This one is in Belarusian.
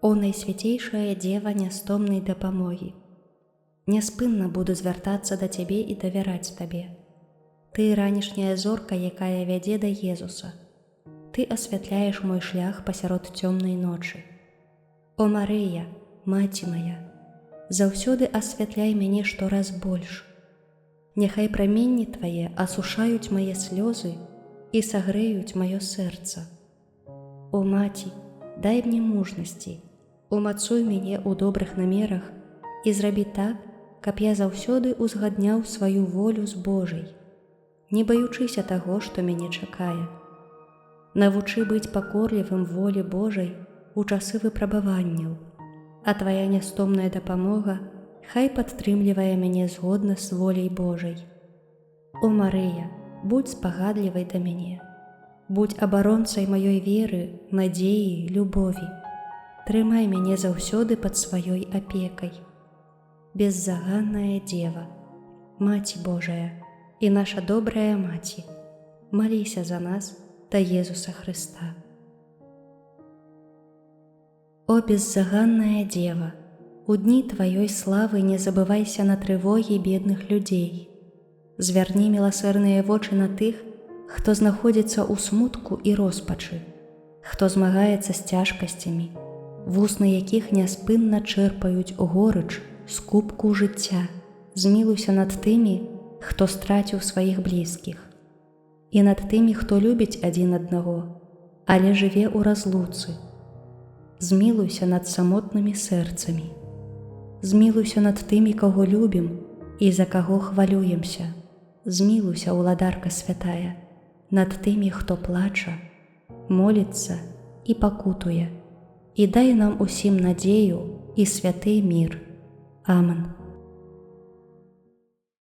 О найсвятейшая Дева нястомнай дапамогі! Няспынна буду звяртацца да Цябе і давяраць Табе. Ты ранішняя зорка, якая вядзе да Езуса. Ты асвятляеш мой шлях пасярод цёмнай ночы. О Марыя, маці мая, заўсёды асвятляй мяне штораз больш. Няхай праменні Твае асушаюць мае слёзы і сагрэюць маё сэрца. О маці, дай мне мужнасці, умацуй мяне ў добрых намерах і зрабі так, каб я заўсёды узгадняў сваю волю з Божай, не баючыся таго, што мяне чакае. Навучы быць пакорлівым волі Божай у часы выпрабаванняў, а Твая нястомная дапамога хай падтрымлівае мяне згодна з воляй Божай. О Марыя, будзь спагадлівай да мяне, будзь абаронцай маёй веры, надзеі, любові. Трымай мяне заўсёды пад сваёй апекай. Беззаганная Дева, Маці Божая і наша добрая Маці, маліся за нас да Езуса Хрыста. О беззаганная Дева, у дні Тваёй славы не забывайся на трывогі бедных людзей. Звярні міласэрныя вочы на тых, хто знаходзіцца ў смутку і роспачы, хто змагаецца з цяжкасцямі, вусны якіх няспынна чэрпаюць горыч з кубку жыцця. Змілуйся над тымі, хто страціў сваіх блізкіх, і над тымі, хто любіць адзін аднаго, але жыве ў разлуцы. Змілуйся над самотнымі сэрцамі. Змілуйся над тымі, каго любім і за каго хвалюемся. Змілуйся, уладарка святая, над тымі, хто плача, моліцца і пакутуе, і дай нам усім надзею і святы мір. Амен.